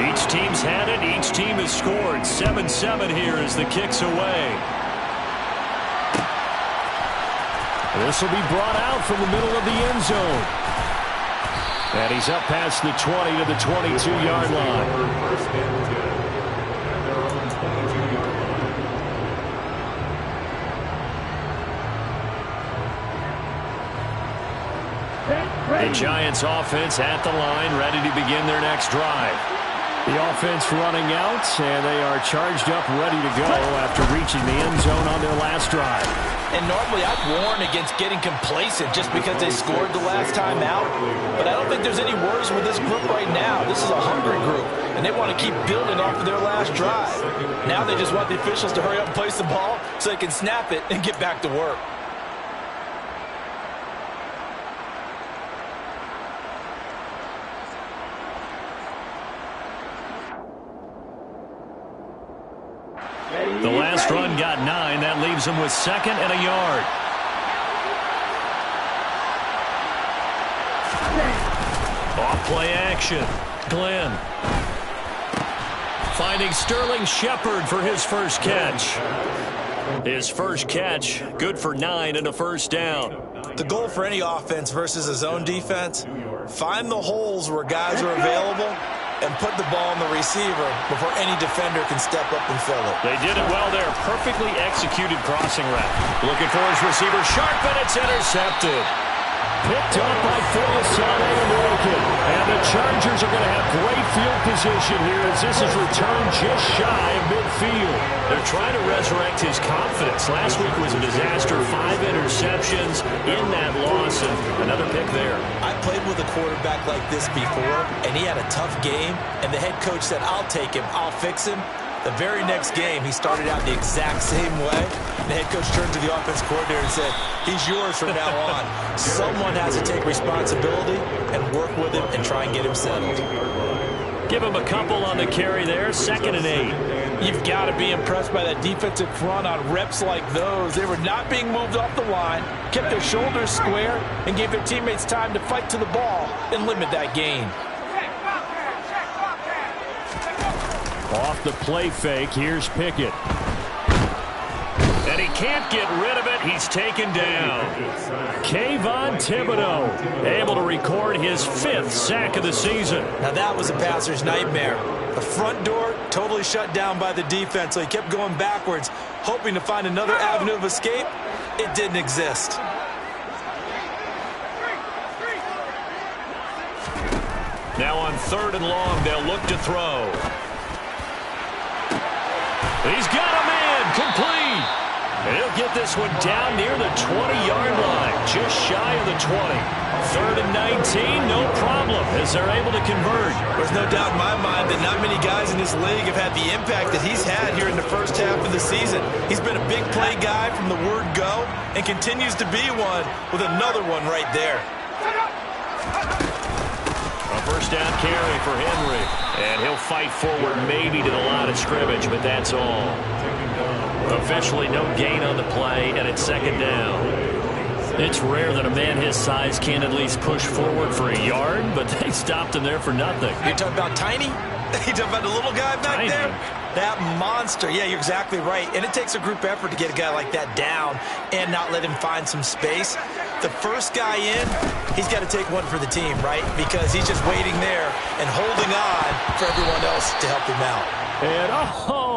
Each team's had it. Each team has scored. 7-7 here as the kick's away. This will be brought out from the middle of the end zone. And he's up past the 20 to the 22-yard line. The Giants offense at the line, ready to begin their next drive. The offense running out, and they are charged up, ready to go after reaching the end zone on their last drive. And normally I'd warn against getting complacent just because they scored the last time out. But I don't think there's any worries with this group right now. This is a hungry group, and they want to keep building off of their last drive. Now they just want the officials to hurry up and place the ball so they can snap it and get back to work. The last run got 9. That leaves him with 2nd and a yard. Off play action. Glenn. Finding Sterling Shepard for his first catch. His first catch, good for 9 and a first down. The goal for any offense versus a zone defense, find the holes where guys are available and put the ball on the receiver before any defender can step up and fill it. They did it well there. Perfectly executed crossing route. Looking for his receiver. Sharp, and it's intercepted. Picked up by Phillips-Sane American. And the Chargers are going to have great field position here as this is returned just shy of midfield. They're trying to resurrect his confidence. Last week was a disaster. 5 interceptions in that loss, and another pick there. I played with a quarterback like this before, and he had a tough game, and the head coach said, I'll take him, I'll fix him. The very next game, he started out the exact same way. The head coach turned to the offense coordinator and said, he's yours from now on. Someone has to take responsibility and work with him and try and get him settled. Give him a couple on the carry there. 2nd and 8. You've got to be impressed by that defensive front on reps like those. They were not being moved off the line, kept their shoulders square, and gave their teammates time to fight to the ball and limit that gain. Off the play fake, here's Pickett. And he can't get rid of it. He's taken down. Kayvon Thibodeau able to record his 5th sack of the season. Now that was a passer's nightmare. The front door totally shut down by the defense, so he kept going backwards, hoping to find another avenue of escape. It didn't exist. Now on 3rd and long, they'll look to throw. He's got a man, complete. And he'll get this one down near the 20-yard line, just shy of the 20. 3rd and 19, no problem, as they're able to convert. There's no doubt in my mind that not many guys in this league have had the impact that he's had here in the first half of the season. He's been a big play guy from the word go and continues to be one with another one right there. A first down carry for Henry. And he'll fight forward maybe to the line of scrimmage, but that's all. Officially no gain on the play, and it's 2nd down. It's rare that a man his size can at least push forward for a yard, but they stopped him there for nothing. You're talking about Tiny? You're talking about the little guy back there? That monster. Yeah, you're exactly right. And it takes a group effort to get a guy like that down and not let him find some space. The first guy in, he's got to take one for the team, right? Because he's just waiting there and holding on for everyone else to help him out. And,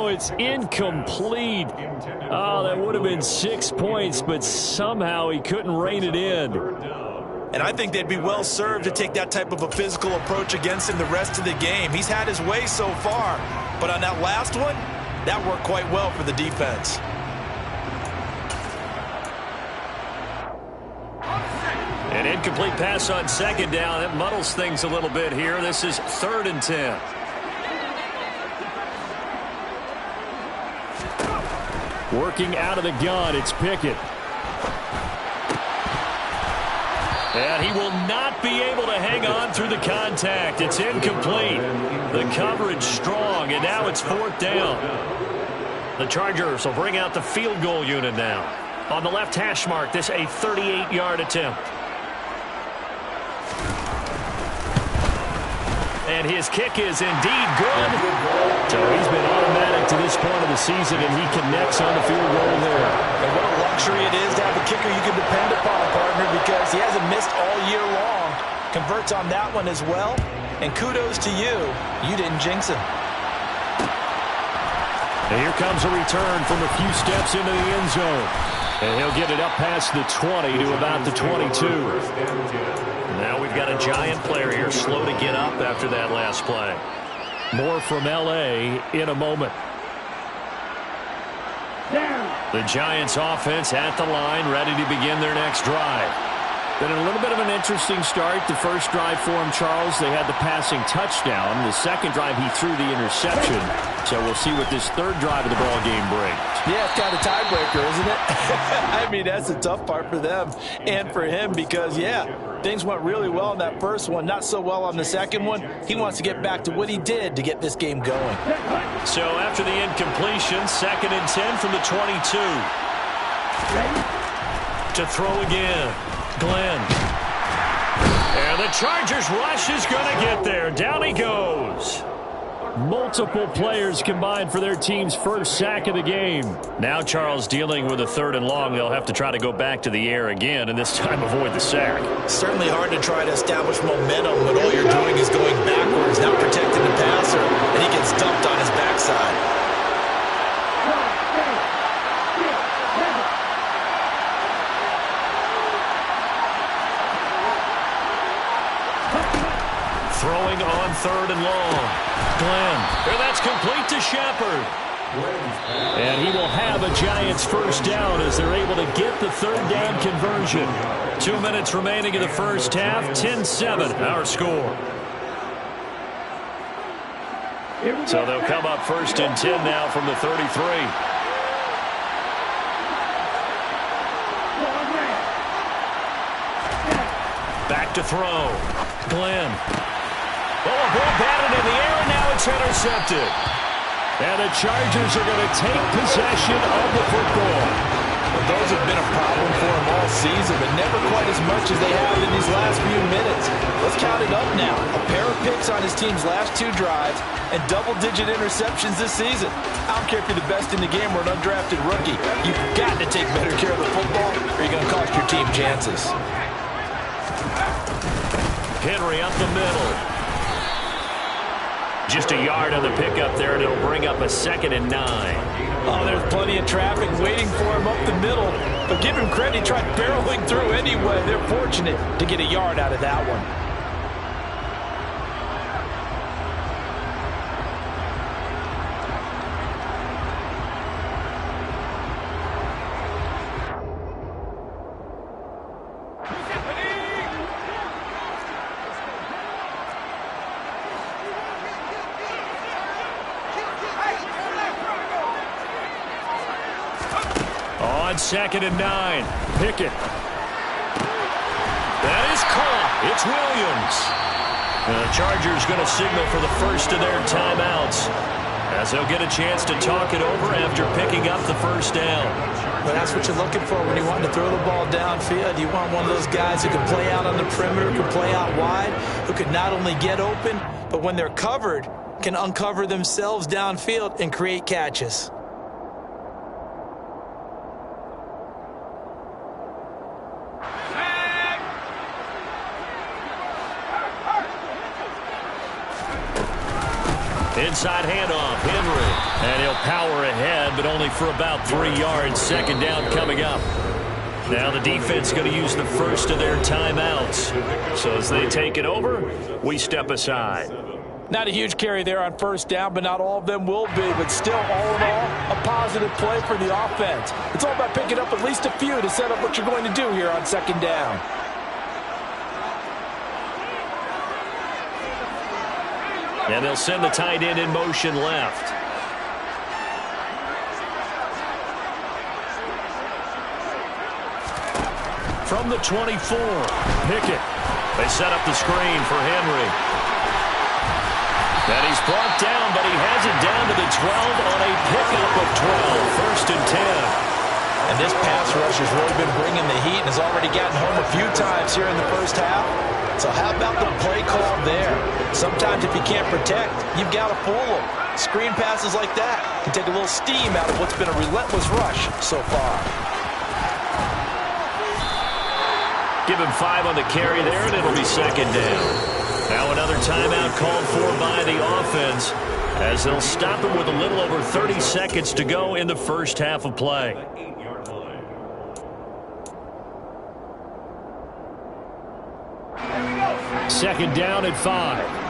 it's incomplete. Oh, that would have been 6 points, but somehow he couldn't rein it in. And I think they'd be well served to take that type of a physical approach against him the rest of the game. He's had his way so far, but on that last one, that worked quite well for the defense. An incomplete pass on 2nd down. It muddles things a little bit here. This is 3rd and 10. Working out of the gun, it's Pickett. And he will not be able to hang on through the contact. It's incomplete. The coverage strong, and now it's 4th down. The Chargers will bring out the field goal unit now. On the left hash mark, this a 38-yard attempt. And his kick is indeed good. So he's been automatic to this point of the season, and he connects on the field goal there. And what a luxury it is to have a kicker you can depend upon, partner, because he hasn't missed all year long. Converts on that one as well. And kudos to you. You didn't jinx him. And here comes a return from a few steps into the end zone. And he'll get it up past the 20 to about the 22. Now we've got a Giant player here, slow to get up after that last play. More from L.A. in a moment. The Giants offense at the line, ready to begin their next drive. Been a little bit of an interesting start. The first drive for him, Charles, they had the passing touchdown. The second drive, he threw the interception. So we'll see what this third drive of the ball game brings. Yeah, it's kind of tiebreaker, isn't it? I mean, that's the tough part for them and for him because, yeah, things went really well in that first one, not so well on the second one. He wants to get back to what he did to get this game going. So after the incompletion, 2nd and 10 from the 22. To throw again. Glenn. And the Chargers rush is going to get there. Down he goes. Multiple players combined for their team's first sack of the game. Now Charles dealing with a 3rd and long. They'll have to try to go back to the air again and this time avoid the sack. Certainly hard to try to establish momentum when all you're doing is going backwards, not protecting the passer, and he gets dumped on his backside. Throwing on 3rd and long. Glenn. And that's complete to Shepard. And he will have a Giants first down as they're able to get the 3rd down conversion. 2 minutes remaining in the first half. 10-7 our score. So they'll come up 1st and 10 now from the 33. Back to throw. Glenn. Oh, a ball batted in the air, and now it's intercepted. And the Chargers are going to take possession of the football. Well, those have been a problem for him all season, but never quite as much as they have in these last few minutes. Let's count it up now. A pair of picks on his team's last 2 drives and double-digit interceptions this season. I don't care if you're the best in the game or an undrafted rookie. You've got to take better care of the football or you're going to cost your team chances. Henry up the middle. Just a yard on the pickup there, and it'll bring up a 2nd and 9. Oh, there's plenty of traffic waiting for him up the middle. But give him credit, he tried barreling through anyway. They're fortunate to get a yard out of that one. On 2nd and 9. Pickett. That is caught. It's Williams. And the Chargers going to signal for the first of their timeouts as they'll get a chance to talk it over after picking up the first down. But that's what you're looking for when you want to throw the ball downfield. You want one of those guys who can play out on the perimeter, can play out wide, who can not only get open, but when they're covered, can uncover themselves downfield and create catches. Inside handoff, Henry. And he'll power ahead, but only for about 3 yards. 2nd down coming up. Now the defense going to use the first of their timeouts. So as they take it over, we step aside. Not a huge carry there on 1st down, but not all of them will be. But still, all in all, a positive play for the offense. It's all about picking up at least a few to set up what you're going to do here on 2nd down. And they'll send the tight end in motion left. From the 24, Pickett. They set up the screen for Henry. And he's brought down, but he has it down to the 12 on a pickup of 12. 1st and 10. And this pass rush has really been bringing the heat and has already gotten home a few times here in the first half. So how about the play call there? Sometimes if you can't protect, you've got to fool them. Screen passes like that can take a little steam out of what's been a relentless rush so far. Give him 5 on the carry there, and it'll be second down. Now another timeout called for by the offense, as they'll stop him with a little over 30 seconds to go in the first half of play. Second down at 5.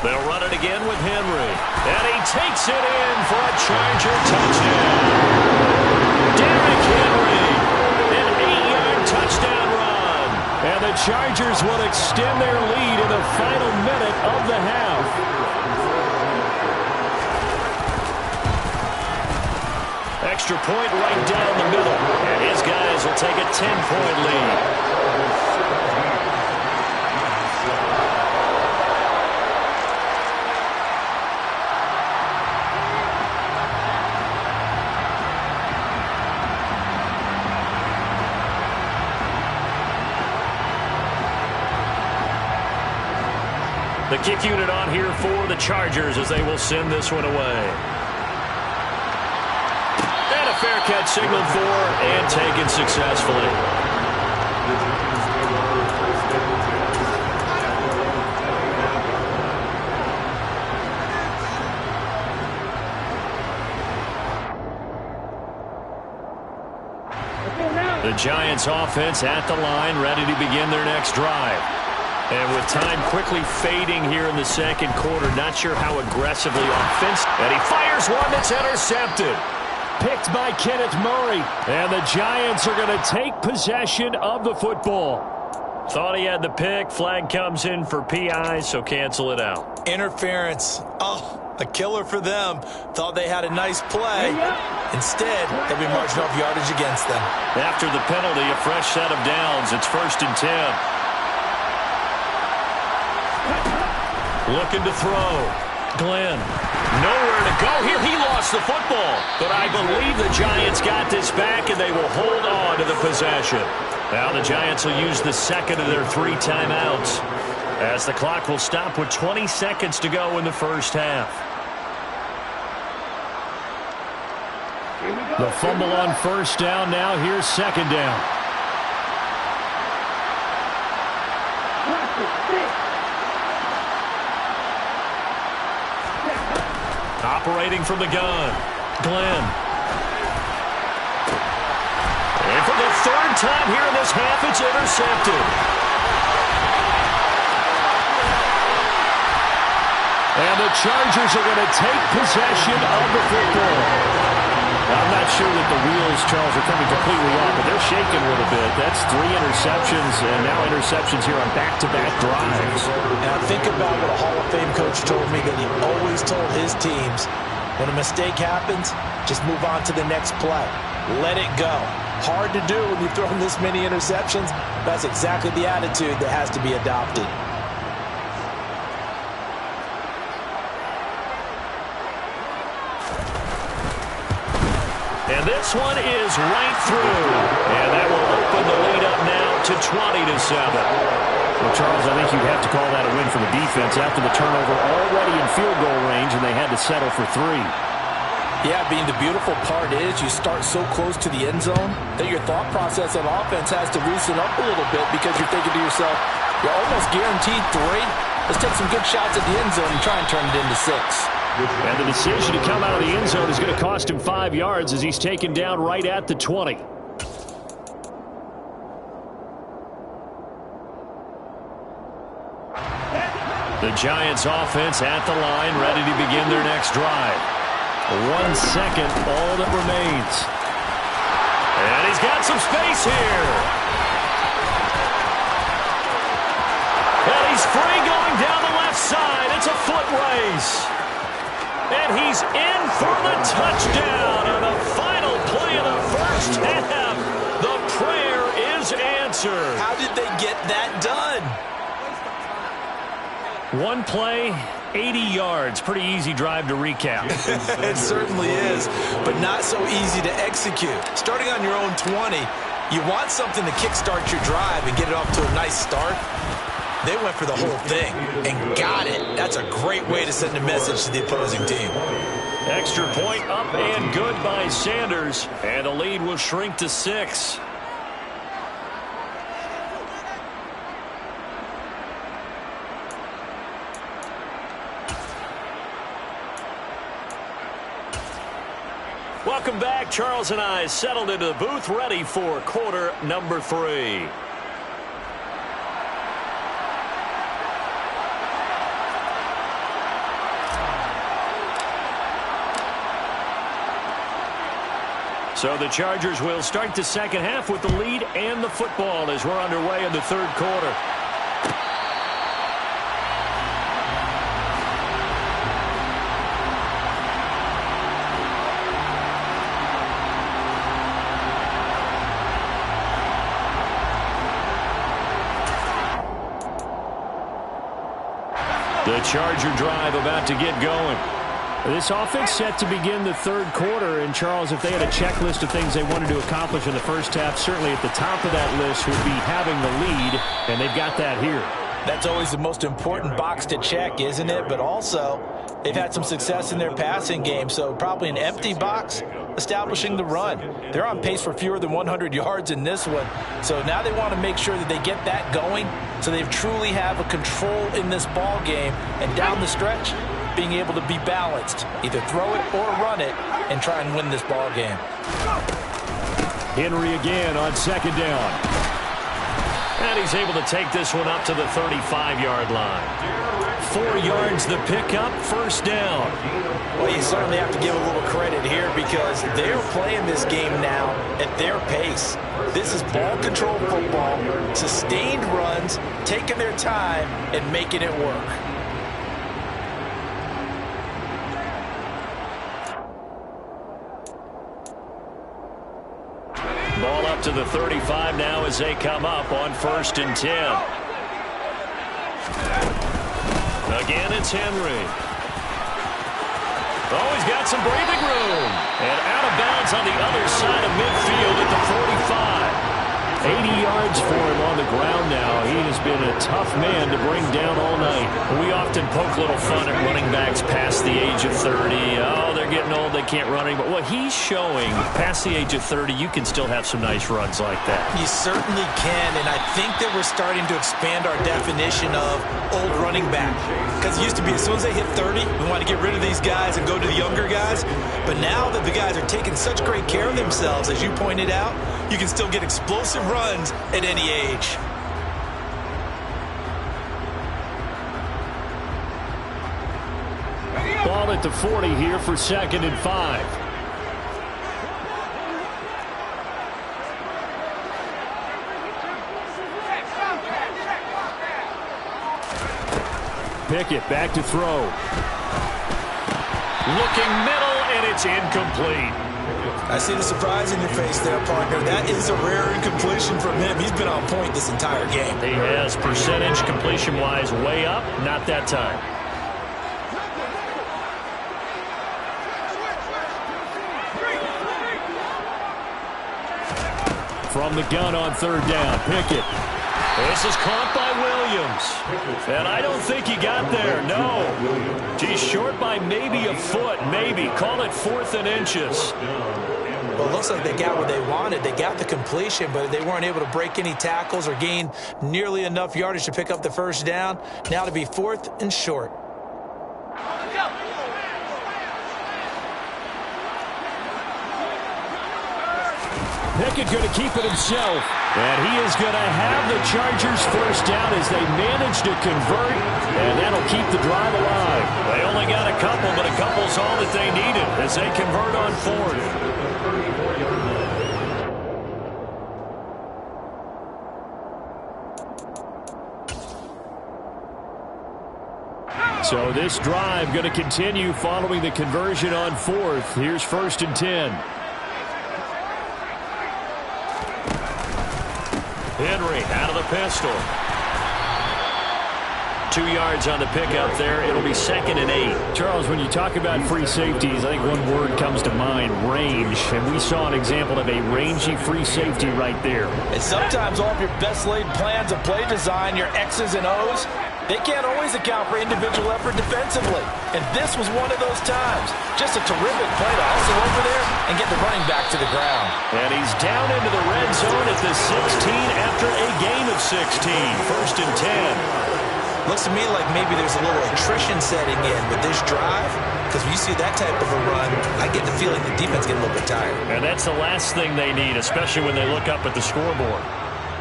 They'll run it again with Henry. And he takes it in for a Charger touchdown. Derrick Henry, an 8-yard touchdown run. And the Chargers will extend their lead in the final minute of the half. Extra point right down the middle. And his guys will take a 10-point lead. The kick unit on here for the Chargers as they will send this one away. And a fair catch signaled for and taken successfully. The Giants offense at the line, ready to begin their next drive. And with time quickly fading here in the second quarter, not sure how aggressively offensive. And he fires one that's intercepted. Picked by Kenneth Murray. And the Giants are going to take possession of the football. Thought he had the pick. Flag comes in for PI, so cancel it out. Interference. Oh, a killer for them. Thought they had a nice play. Instead, they'll be marching off yardage against them. After the penalty, a fresh set of downs. It's 1st and 10. Looking to throw. Glenn. Nowhere to go here. He lost the football. But I believe the Giants got this back, and they will hold on to the possession. Now the Giants will use the second of their 3 timeouts, as the clock will stop with 20 seconds to go in the first half. The fumble on first down. Now here's second down. Operating from the gun, Glenn. And for the 3rd time here in this half, it's intercepted. And the Chargers are going to take possession of the football. I'm not sure that the wheels, Charles, are coming completely off, but they're shaking a little bit. That's 3 interceptions, and now interceptions here on back-to-back drives. And I think about what a Hall of Fame coach told me that he always told his teams, when a mistake happens, just move on to the next play. Let it go. Hard to do when you've thrown this many interceptions. That's exactly the attitude that has to be adopted. And this one is right through. And that will open the lead up now to 20-7. Well, Charles, I think you'd have to call that a win for the defense after the turnover already in field goal range, and they had to settle for 3. Yeah, being the beautiful part is you start so close to the end zone that your thought process on offense has to loosen up a little bit, because you're thinking to yourself, you're almost guaranteed 3. Let's take some good shots at the end zone and try and turn it into 6. And the decision to come out of the end zone is going to cost him 5 yards as he's taken down right at the 20. The Giants offense at the line, ready to begin their next drive. 1 second, all that remains. And he's got some space here. And he's free going down the left side. It's a foot race. And he's in for the touchdown. And the final play of the first half. The prayer is answered. How did they get that done? One play, 80 yards. Pretty easy drive to recap. It certainly is, but not so easy to execute. Starting on your own 20, you want something to kickstart your drive and get it off to a nice start. They went for the whole thing and got it. That's a great way to send a message to the opposing team. Extra point up and good by Sanders. And the lead will shrink to 6. Welcome back. Charles and I settled into the booth, ready for quarter number 3. So the Chargers will start the second half with the lead and the football as we're underway in the third quarter. The Charger drive about to get going. This offense set to begin the third quarter. And, Charles, if they had a checklist of things they wanted to accomplish in the first half, certainly at the top of that list would be having the lead, and they've got that here. That's always the most important box to check, isn't it? But also, they've had some success in their passing game, so probably an empty box establishing the run. They're on pace for fewer than 100 yards in this one, so now they want to make sure that they get that going so they truly have a control in this ball game, and down the stretch, being able to be balanced, either throw it or run it, and try and win this ball game. Henry again on second down. And he's able to take this one up to the 35-yard line. 4 yards the pickup, first down. Well, you certainly have to give a little credit here because they're playing this game now at their pace. This is ball control football, sustained runs, taking their time, and making it work. Ball up to the 35 now as they come up on 1st and 10. Again, it's Henry. Oh, he's got some breathing room. And out of bounds on the other side of midfield at the 45. 80 yards for him on the ground now. He has been a tough man to bring down all night. We often poke a little fun at running backs past the age of 30. Oh, they're getting old, they can't run anymore. What he's showing, past the age of 30, you can still have some nice runs like that. You certainly can, and I think that we're starting to expand our definition of old running back. Because it used to be as soon as they hit 30, we want to get rid of these guys and go to the younger guys. But now that the guys are taking such great care of themselves, as you pointed out, you can still get explosive runs at any age. Ball at the 40 here for 2nd and 5. Pickett back to throw. Looking middle, and it's incomplete. I see the surprise in your face there, partner. That is a rare incompletion from him. He's been on point this entire game. He has, percentage completion-wise way up, not that time. From the gun on 3rd down, Pickett. This is caught by Williams. And I don't think he got there, no. He's short by maybe a foot, maybe. Call it 4th and inches. Well, it looks like they got what they wanted. They got the completion, but they weren't able to break any tackles or gain nearly enough yardage to pick up the first down. Now to be 4th and short. Pickett going to keep it himself. And he is going to have the Chargers first down as they manage to convert. And that'll keep the drive alive. They only got a couple, but a couple's all that they needed as they convert on 4th. So this drive going to continue following the conversion on 4th. Here's 1st and 10. Henry out of the pistol. 2 yards on the pickup there. It'll be 2nd and 8. Charles, when you talk about free safeties, I think one word comes to mind, range. And we saw an example of a rangy free safety right there. And sometimes all of your best laid plans of play design, your X's and O's, they can't always account for individual effort defensively. And this was one of those times. Just a terrific play to hustle over there and get the running back to the ground. And he's down into the red zone at the 16 after a gain of 16. 1st and 10. Looks to me like maybe there's a little attrition setting in with this drive, because when you see that type of a run, I get the feeling the defense getting a little bit tired. And that's the last thing they need, especially when they look up at the scoreboard.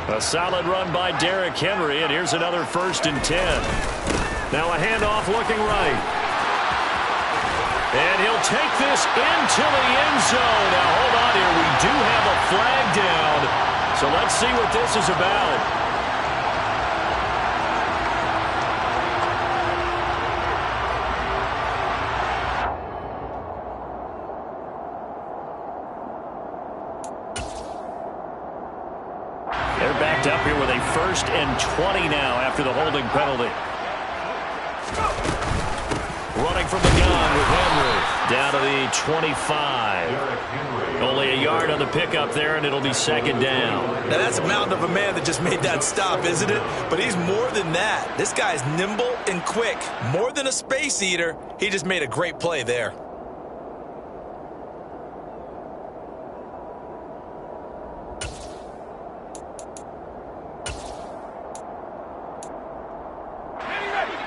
A solid run by Derrick Henry, and here's another 1st and 10. Now a handoff looking right. And he'll take this into the end zone. Now hold on here, we do have a flag down. So let's see what this is about. They're backed up here with a 1st and 20 now after the holding penalty. Running from the gun with Henry. Down to the 25. Only a yard on the pickup there, and it'll be 2nd down. Now that's a mountain of a man that just made that stop, isn't it? But he's more than that. This guy's nimble and quick. More than a space eater. He just made a great play there.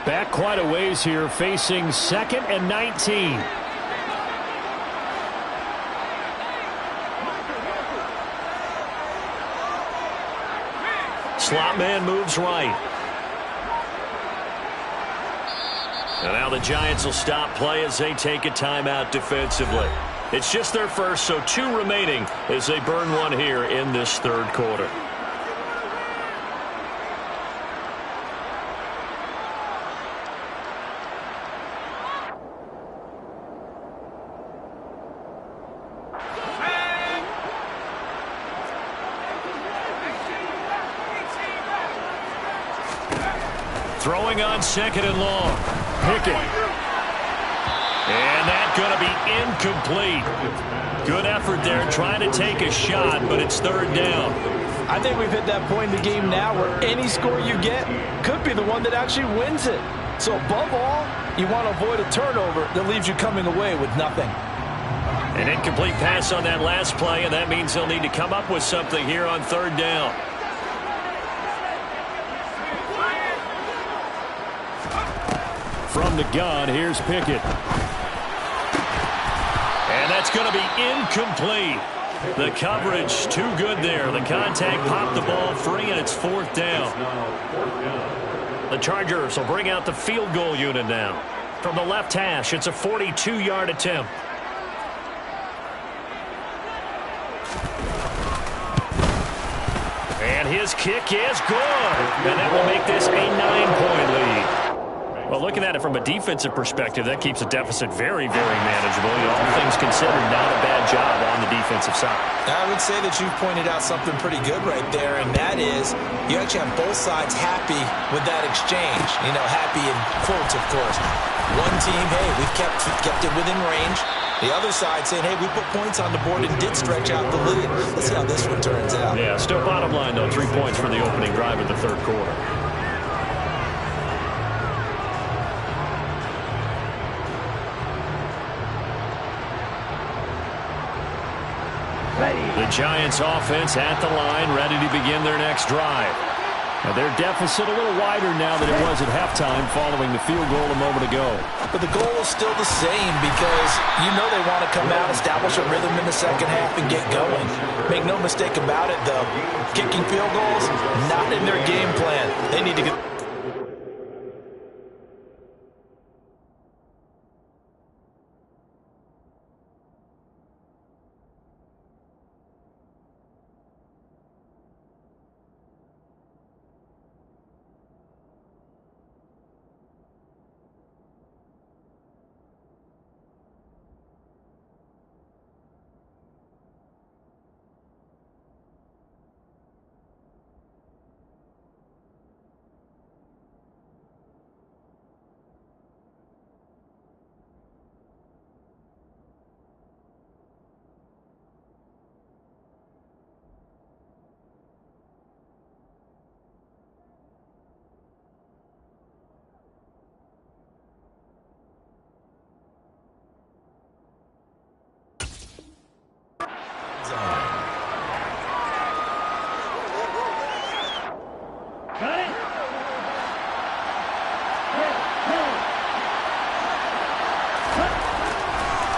Back quite a ways here, facing 2nd and 19. Slot man moves right. And now the Giants will stop play as they take a timeout defensively. It's just their first, so 2 remaining as they burn one here in this 3rd quarter. Throwing on 2nd and long. Pickett. And that's going to be incomplete. Good effort there trying to take a shot, but it's 3rd down. I think we've hit that point in the game now where any score you get could be the one that actually wins it. So above all, you want to avoid a turnover that leaves you coming away with nothing. An incomplete pass on that last play, and that means they'll need to come up with something here on 3rd down. From the gun, here's Pickett. And that's going to be incomplete. The coverage too good there. The contact popped the ball free, and it's 4th down. The Chargers will bring out the field goal unit now. From the left hash, it's a 42-yard attempt. And his kick is good. And that will make this a 9-point lead. Well, looking at it from a defensive perspective, that keeps the deficit very, very manageable. All things considered, not a bad job on the defensive side. I would say that you've pointed out something pretty good right there, and that is you actually have both sides happy with that exchange. You know, happy in quotes, of course. One team, hey, we've kept it within range. The other side saying, hey, we put points on the board and did stretch out the lead. Let's see how this one turns out. Yeah, still bottom line, though, 3 points for the opening drive of the 3rd quarter. The Giants offense at the line, ready to begin their next drive. Now their deficit a little wider now than it was at halftime following the field goal a moment ago. But the goal is still the same because you know they want to come out, establish a rhythm in the second half, and get going. Make no mistake about it, though. Kicking field goals, not in their game plan. They need to get...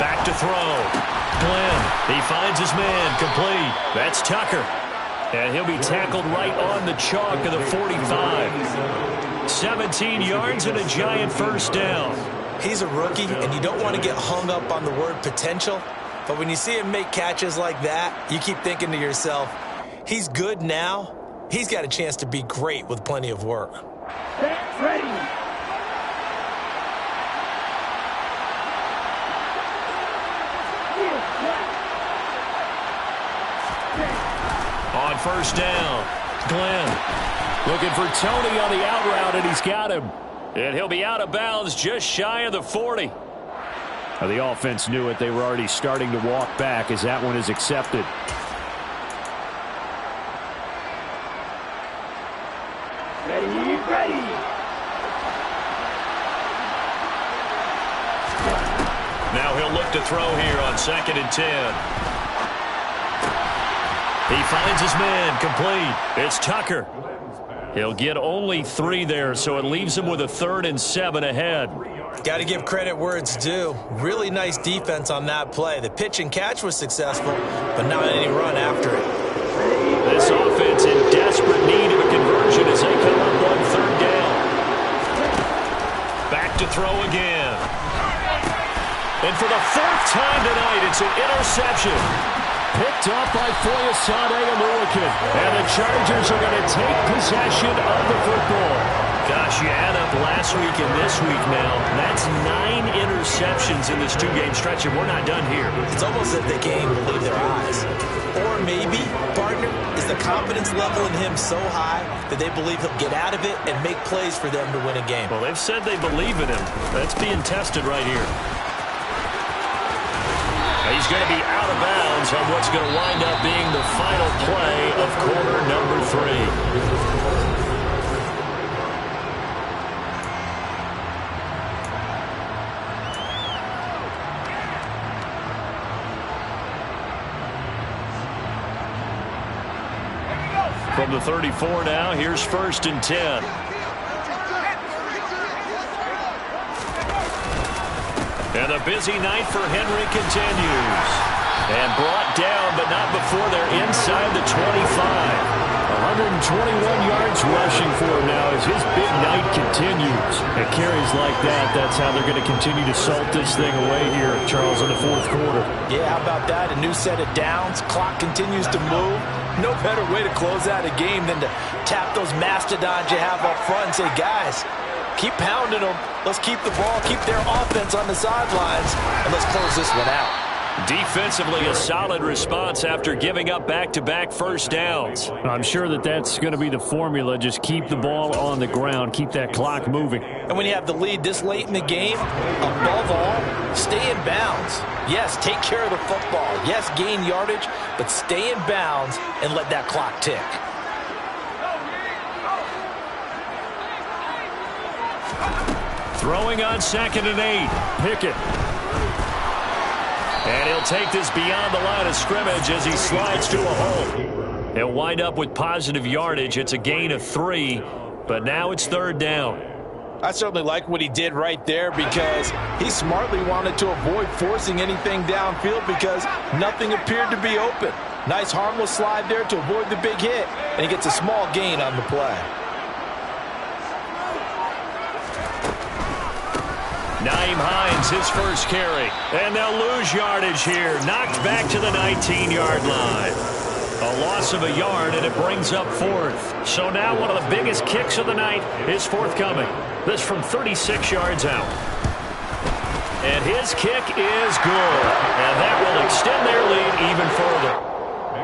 Back to throw. Glenn, he finds his man, complete. That's Tucker. And he'll be tackled right on the chalk of the 45. 17 yards and a giant first down. He's a rookie, and you don't want to get hung up on the word potential. But when you see him make catches like that, you keep thinking to yourself, he's good now. He's got a chance to be great with plenty of work. Ready. On first down, Glenn looking for Tony on the out route, and he's got him. And he'll be out of bounds just shy of the 40. Now, the offense knew it. They were already starting to walk back as that one is accepted. Ready. Now he'll look to throw here on 2nd and 10. He finds his man, complete. It's Tucker. He'll get only 3 there, so it leaves him with a 3rd and 7 ahead. Got to give credit where it's due. Really nice defense on that play. The pitch and catch was successful, but not any run after it. This offense in desperate need of a conversion as they come up on 3rd down. Back to throw again. And for the 4th time tonight, it's an interception. Picked up by Foyesade Aluakin. And the Chargers are going to take possession of the football. Gosh, you add up last week and this week now. That's 9 interceptions in this 2-game stretch, and we're not done here. It's almost as if they can't even believe their eyes. Or maybe, partner, is the confidence level in him so high that they believe he'll get out of it and make plays for them to win a game. Well, they've said they believe in him. That's being tested right here. He's going to be out of bounds on what's going to wind up being the final play of quarter number 3. From the 34 now, here's 1st and 10. And a busy night for Henry continues. And brought down, but not before they're inside the 25. 121 yards rushing for him now as his big night continues. At carries like that, that's how they're going to continue to salt this thing away here, Charles, in the 4th quarter. Yeah, how about that? A new set of downs. Clock continues to move. No better way to close out a game than to tap those mastodons you have up front and say, guys, keep pounding them. Let's keep the ball, keep their offense on the sidelines, and let's close this one out. Defensively, a solid response after giving up back-to-back first downs. I'm sure that that's going to be the formula. Just keep the ball on the ground, keep that clock moving. And when you have the lead this late in the game, above all, stay in bounds. Yes, take care of the football. Yes, gain yardage, but stay in bounds and let that clock tick. Throwing on 2nd and 8. Pickett. And he'll take this beyond the line of scrimmage as he slides to a hole. He'll wind up with positive yardage. It's a gain of 3, but now it's 3rd down. I certainly like what he did right there because he smartly wanted to avoid forcing anything downfield because nothing appeared to be open. Nice harmless slide there to avoid the big hit, and he gets a small gain on the play. Naeem Hines, his first carry. And they'll lose yardage here. Knocked back to the 19-yard line. A loss of a yard, and it brings up 4th. So now one of the biggest kicks of the night is forthcoming. This from 36 yards out. And his kick is good. And that will extend their lead even further.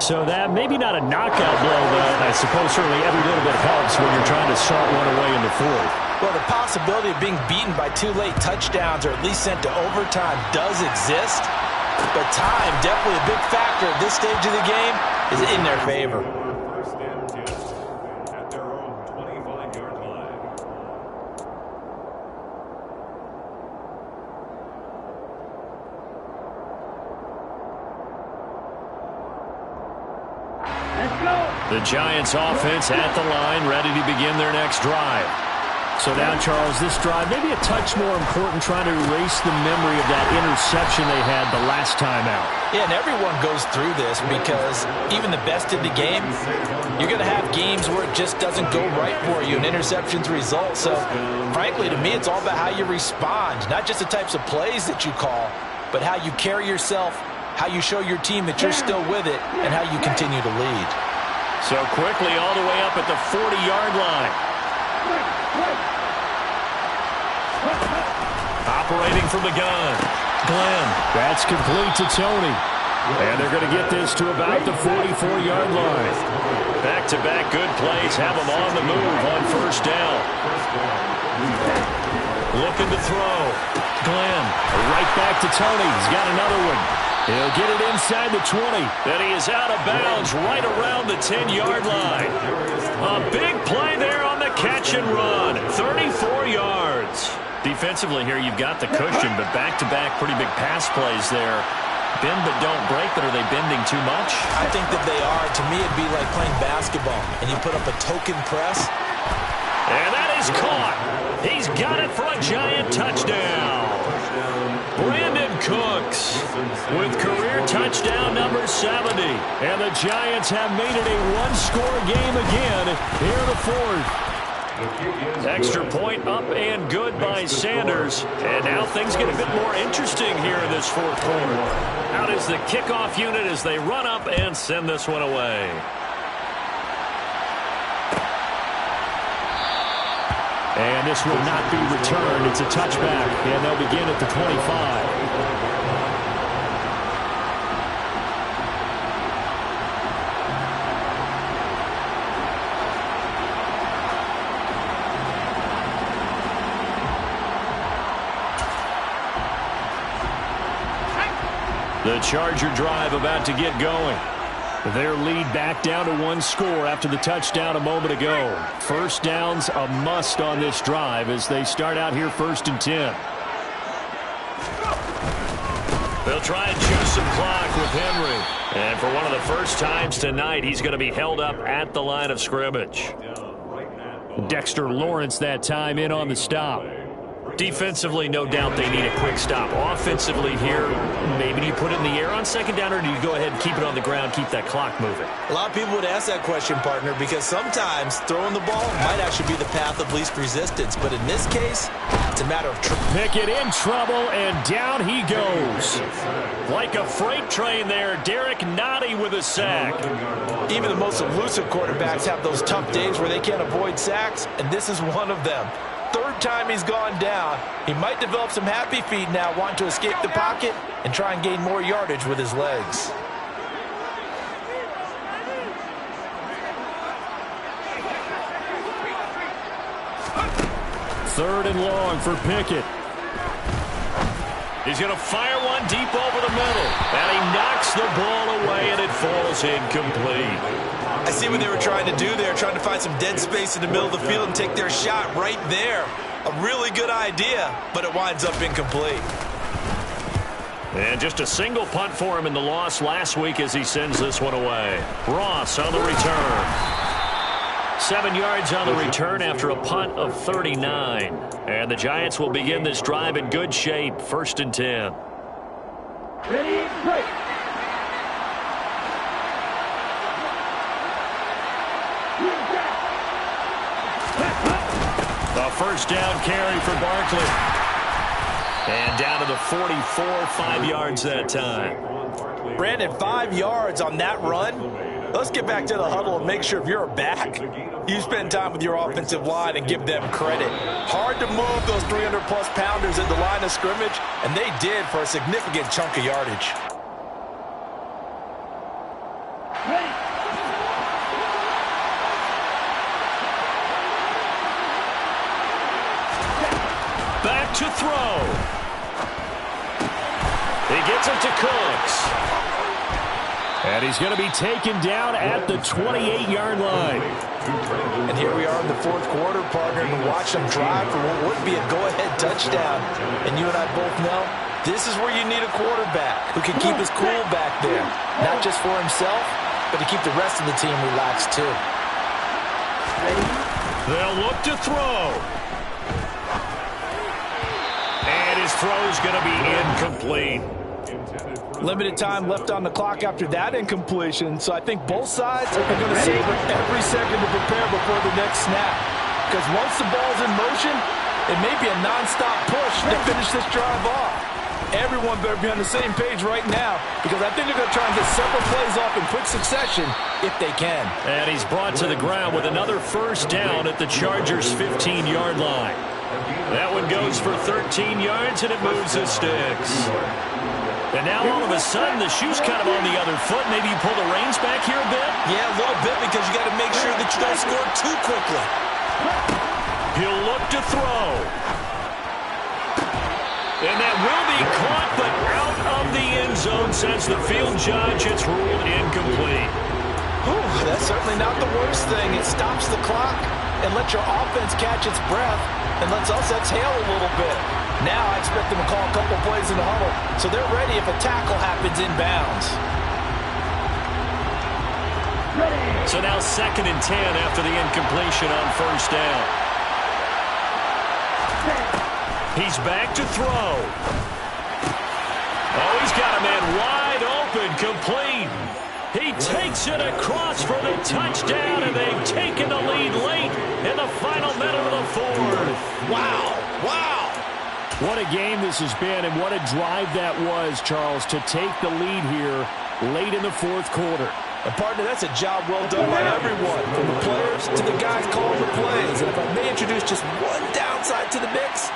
So that maybe not a knockout blow, but I suppose certainly every little bit helps when you're trying to salt one away in the 4th. Well, the possibility of being beaten by 2 late touchdowns or at least sent to overtime does exist. But time, definitely a big factor at this stage of the game, is in their favor. First and 10 at their own 25-yard line. Let's go. The Giants offense at the line, ready to begin their next drive. So now, Charles, this drive maybe a touch more important, trying to erase the memory of that interception they had the last time out. Yeah, and everyone goes through this because even the best in the game, you're going to have games where it just doesn't go right for you and interceptions result. So, frankly, to me, it's all about how you respond, not just the types of plays that you call, but how you carry yourself, how you show your team that you're still with it, and how you continue to lead. So quickly all the way up at the 40-yard line. Operating from the gun. Glenn. That's complete to Tony. And they're going to get this to about the 44-yard line. Back-to-back good plays have them on the move on first down. Looking to throw. Glenn. Right back to Tony. He's got another one. He'll get it inside the 20. And he is out of bounds right around the 10-yard line. A big play there on the catch and run. 34 yards. Defensively here, you've got the cushion, but back-to-back pretty big pass plays there. Bend but don't break, but are they bending too much? I think that they are. To me, it'd be like playing basketball, and you put up a token press. And that is caught. He's got it for a giant touchdown. Brandon Cooks with career touchdown number 70. And the Giants have made it a one-score game again here in the fourth. Extra point up and good by Sanders. And now things get a bit more interesting here in this fourth quarter. Out is the kickoff unit as they run up and send this one away. And this will not be returned. It's a touchback, and they'll begin at the 25. The Charger drive about to get going. Their lead back down to one score after the touchdown a moment ago. First down's a must on this drive as they start out here 1st and 10. They'll try and choose some clock with Henry. And for one of the first times tonight, he's going to be held up at the line of scrimmage. Dexter Lawrence that time in on the stop. Defensively, no doubt they need a quick stop. Offensively here, maybe do you put it in the air on second down, or do you go ahead and keep it on the ground, keep that clock moving? A lot of people would ask that question, partner, because sometimes throwing the ball might actually be the path of least resistance. But in this case, it's a matter of Pickett in trouble, and down he goes. Like a freight train there, Derek Nottie with a sack. Even the most elusive quarterbacks have those tough days where they can't avoid sacks, and this is one of them. Third time he's gone down. He might develop some happy feet now, wanting to escape the pocket and try and gain more yardage with his legs. Third and long for Pickett. He's going to fire one deep over the middle. And he knocks the ball away, and it falls incomplete. I see what they were trying to do there, trying to find some dead space in the middle of the field and take their shot right there. A really good idea, but it winds up incomplete. And just a single punt for him in the loss last week as he sends this one away. Ross on the return. 7 yards on the return after a punt of 39. And the Giants will begin this drive in good shape, 1st and 10. Ready, break. A first down carry for Barkley. And down to the 44, 5 yards that time. Brandon, 5 yards on that run. Let's get back to the huddle and make sure if you're a back, you spend time with your offensive line and give them credit. Hard to move those 300-plus pounders at the line of scrimmage, and they did for a significant chunk of yardage. Back to throw. He gets it to Cooks. And he's going to be taken down at the 28-yard line. And here we are in the fourth quarter, partner, to watch them drive for what would be a go-ahead touchdown. And you and I both know this is where you need a quarterback who can keep his cool back there. Not just for himself, but to keep the rest of the team relaxed too. They'll look to throw. his throw's going to be incomplete. Limited time left on the clock after that incompletion, so I think both sides are going to savor every second to prepare before the next snap. Because once the ball's in motion, it may be a nonstop push to finish this drive off. Everyone better be on the same page right now, because I think they're going to try and get several plays off in quick succession if they can. And he's brought to the ground with another first down at the Chargers' 15-yard line. That one goes for 13 yards, and it moves the sticks. And now all of a sudden the shoe's kind of on the other foot. Maybe you pull the reins back here a bit? Yeah, a little bit, because you got to make sure that you don't score too quickly. He'll look to throw. And that will be caught, but out of the end zone, says the field judge. It's ruled incomplete. Ooh, that's certainly not the worst thing. It stops the clock and lets your offense catch its breath and lets us exhale a little bit. Now I expect them to call a couple plays in the huddle, so they're ready if a tackle happens inbounds. So now 2nd and 10 after the incompletion on first down. He's back to throw. Oh, he's got a man wide open, complete. He takes it across for the touchdown, and they've taken the lead late in the final minute of the fourth. Wow, wow. What a game this has been, and what a drive that was, Charles, to take the lead here late in the fourth quarter. And partner, that's a job well done by everyone, from the players to the guys calling the plays. And if I may introduce just one downside to the mix,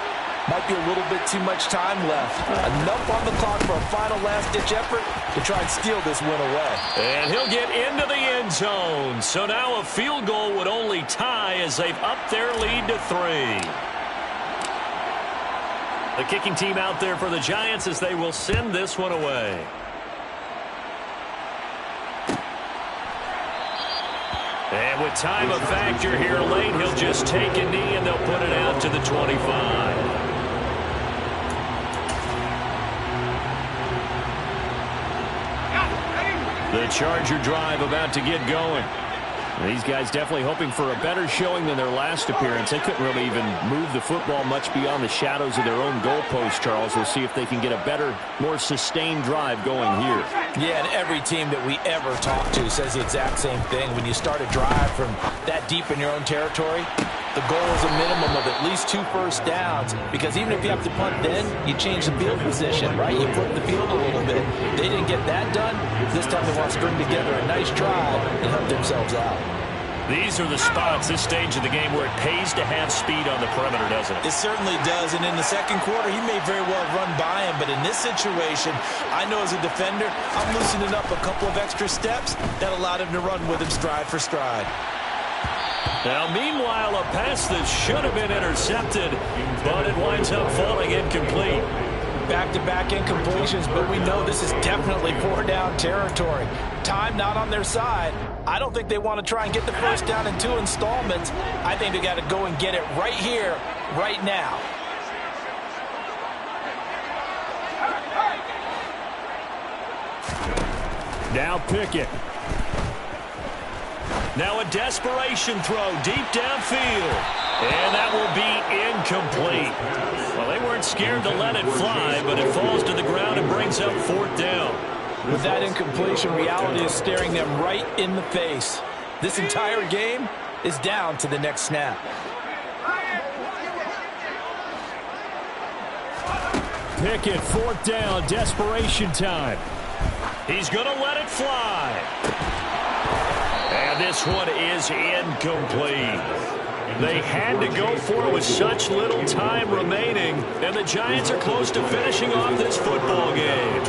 might be a little bit too much time left. Enough on the clock for a final last-ditch effort to try and steal this win away. And he'll get into the end zone. So now a field goal would only tie as they've upped their lead to 3. The kicking team out there for the Giants as they will send this one away. And with time a factor here late, he'll just take a knee and they'll put it out to the 25. The Charger drive about to get going. These guys definitely hoping for a better showing than their last appearance. They couldn't really even move the football much beyond the shadows of their own goalpost, Charles. We'll see if they can get a better, more sustained drive going here. Yeah, and every team that we ever talk to says the exact same thing. When you start a drive from that deep in your own territory, the goal is a minimum of at least 2 first downs, because even if you have to punt then, you change the field position, right? You flip the field a little bit. They didn't get that done. This time they want to string together a nice drive and help themselves out. These are the spots, this stage of the game, where it pays to have speed on the perimeter, doesn't it? It certainly does, and in the second quarter, he may very well run by him, but in this situation, I know as a defender, I'm loosening up a couple of extra steps that allowed him to run with him stride for stride. Now, meanwhile, a pass that should have been intercepted, but it winds up falling incomplete. Back-to-back incompletions, but we know this is definitely 4-down territory. Time not on their side. I don't think they want to try and get the first down in 2 installments. I think they got to go and get it right here, right now. Now Pickett. Now a desperation throw deep downfield. And that will be incomplete. Well, they weren't scared to let it fly, but it falls to the ground and brings up 4th down. With that incompletion, reality is staring them right in the face. This entire game is down to the next snap. Pickett, 4th down, desperation time. He's going to let it fly. And this one is incomplete. They had to go for it with such little time remaining, and the Giants are close to finishing off this football game.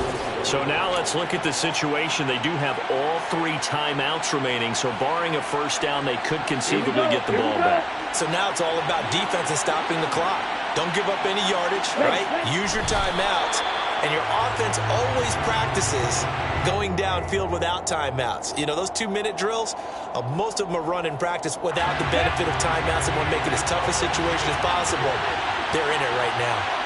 So now let's look at the situation. They do have all 3 timeouts remaining, so barring a first down, they could conceivably get the ball back. So now it's all about defense and stopping the clock. Don't give up any yardage, right? Use your timeouts. And your offense always practices going downfield without timeouts. You know, those 2-minute drills, most of them are run in practice without the benefit of timeouts, and want to make it as tough a situation as possible. They're in it right now.